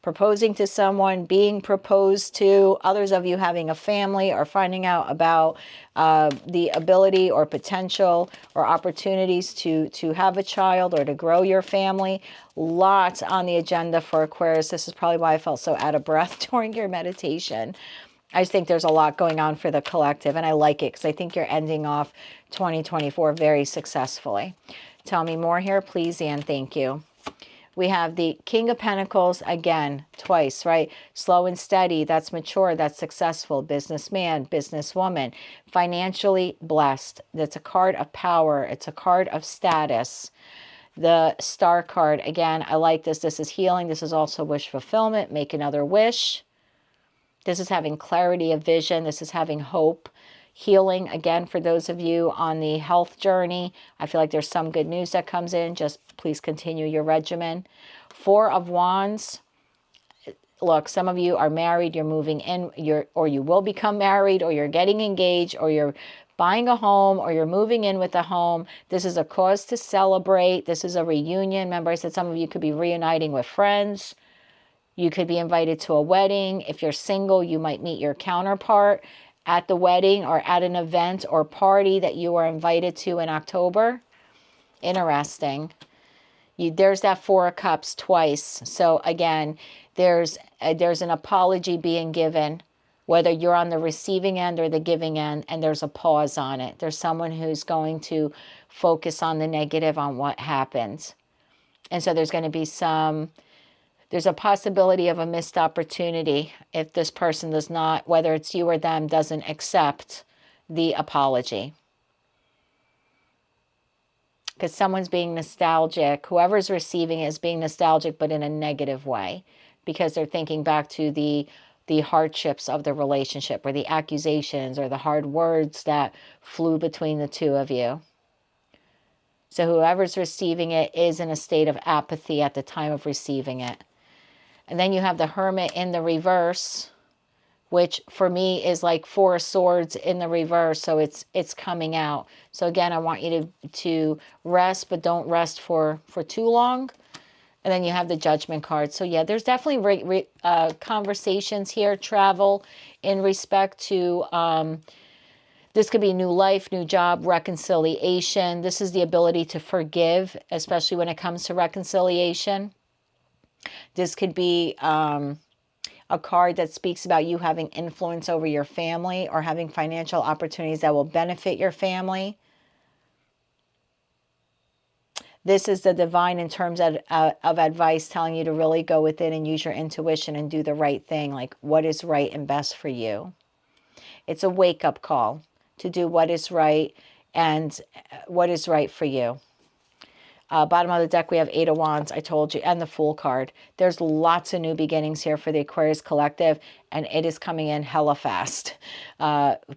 proposing to someone, being proposed to. Others of you having a family or finding out about the ability or potential or opportunities to have a child or to grow your family. Lots on the agenda for Aquarius. This is probably why I felt so out of breath during your meditation. I just think there's a lot going on for the collective, and I like it because I think you're ending off 2024 very successfully. Tell me more here, please, and thank you. We have the King of Pentacles again, twice, right? Slow and steady, that's mature, that's successful, businessman, businesswoman, financially blessed. That's a card of power. It's a card of status. The Star card, again, I like this. This is healing. This is also wish fulfillment. Make another wish. This is having clarity of vision. This is having hope. Healing, again, for those of you on the health journey. I feel like there's some good news that comes in. Just please continue your regimen. Four of Wands. Look, some of you are married, you're moving in, or you will become married, or you're getting engaged, or you're buying a home, or you're moving in with a home. This is a cause to celebrate. This is a reunion. Remember, I said some of you could be reuniting with friends. You could be invited to a wedding. If you're single, you might meet your counterpart at the wedding or at an event or party that you were invited to in October. Interesting. There's that Four of Cups twice. So again, there's an apology being given, whether you're on the receiving end or the giving end, and there's a pause on it. There's someone who's going to focus on the negative, on what happened. And so there's going to be there's a possibility of a missed opportunity if this person does not, whether it's you or them, doesn't accept the apology. Because someone's being nostalgic. Whoever's receiving it is being nostalgic, but in a negative way. Because they're thinking back to the hardships of the relationship, or the accusations, or the hard words that flew between the two of you. So whoever's receiving it is in a state of apathy at the time of receiving it. And then you have the Hermit in the reverse, which for me is like Four of Swords in the reverse. So it's coming out. So again, I want you to rest, but don't rest for too long. And then you have the Judgment card. So yeah, there's definitely conversations here, travel in respect to, this could be new life, new job, reconciliation. This is the ability to forgive, especially when it comes to reconciliation. This could be a card that speaks about you having influence over your family, or having financial opportunities that will benefit your family. This is the divine in terms of advice, telling you to really go within and use your intuition and do the right thing, like what is right and best for you. It's a wake-up call to do what is right and what is right for you. Bottom of the deck, we have Eight of Wands, I told you, and the Fool card. There's lots of new beginnings here for the Aquarius collective, and it is coming in hella fast.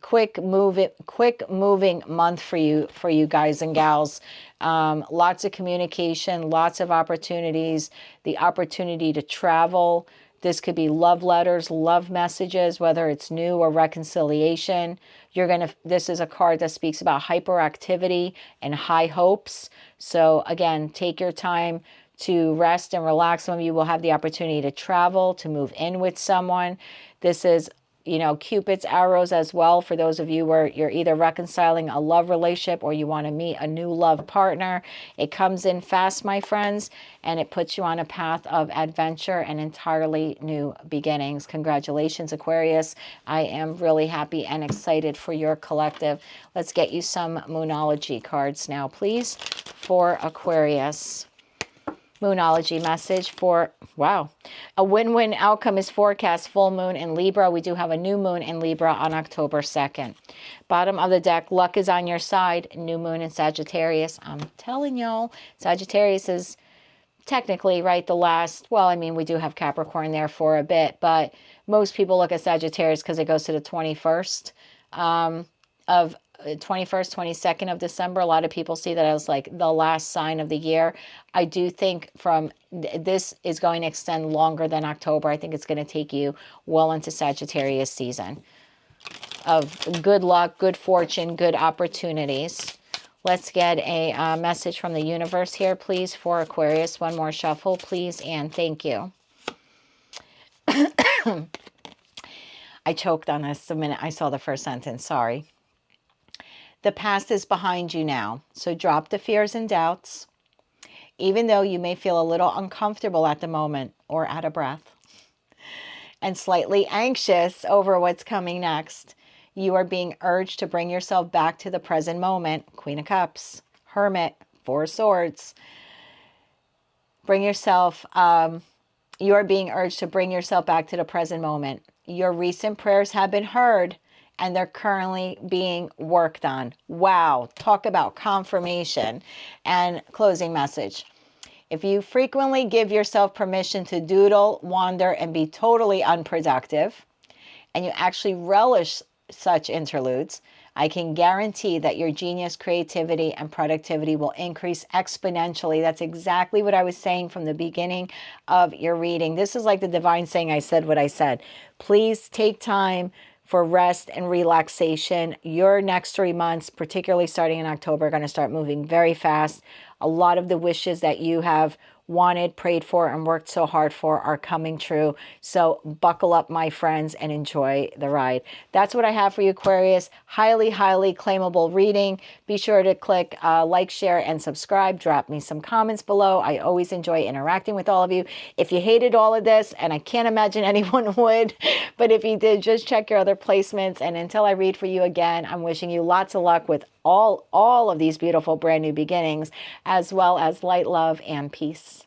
Quick moving month for you guys and gals. Lots of communication, lots of opportunities, the opportunity to travel. This could be love letters, love messages, whether it's new or reconciliation. This is a card that speaks about hyperactivity and high hopes. So again, take your time to rest and relax. Some of you will have the opportunity to travel, to move in with someone. This is, Cupid's arrows as well for those of you where you're either reconciling a love relationship or you want to meet a new love partner. It comes in fast, my friends, and it puts you on a path of adventure and entirely new beginnings. Congratulations, Aquarius. I am really happy and excited for your collective. Let's get you some Moonology cards now, please, for Aquarius. Moonology message for, wow, a win-win outcome is forecast. Full moon in Libra. We do have a new moon in Libra on October 2nd. Bottom of the deck, luck is on your side. New moon in Sagittarius. I'm telling y'all, Sagittarius is technically, right, the last, well, I mean, we do have Capricorn there for a bit, but most people look at Sagittarius because it goes to the 21st of 21st, 22nd of December. A lot of people see that as like the last sign of the year. I do think this is going to extend longer than October. I think it's going to take you well into Sagittarius season of good luck, good fortune, good opportunities. Let's get a message from the universe here, please, for Aquarius. One more shuffle, please, and thank you. I choked on this the minute I saw the first sentence. Sorry. The past is behind you now, so drop the fears and doubts. Even though you may feel a little uncomfortable at the moment or out of breath and slightly anxious over what's coming next, you are being urged to bring yourself back to the present moment. Queen of Cups, Hermit, Four of Swords. Bring yourself, you are being urged to bring yourself back to the present moment. Your recent prayers have been heard and they're currently being worked on. Wow. Talk about confirmation. And closing message. If you frequently give yourself permission to doodle, wander, and be totally unproductive, and you actually relish such interludes, I can guarantee that your genius, creativity, and productivity will increase exponentially. That's exactly what I was saying from the beginning of your reading. This is like the divine saying, I said what I said. Please take time for rest and relaxation. Your next 3 months, particularly starting in October, are going to start moving very fast. A lot of the wishes that you have wanted, prayed for, and worked so hard for are coming true. So buckle up, my friends, and enjoy the ride. That's what I have for you, Aquarius. Highly, highly claimable reading. Be sure to click like, share, and subscribe. Drop me some comments below. I always enjoy interacting with all of you. If you hated all of this, and I can't imagine anyone would, but if you did, just check your other placements. And until I read for you again, I'm wishing you lots of luck with all of these beautiful brand new beginnings, as well as light, love, and peace.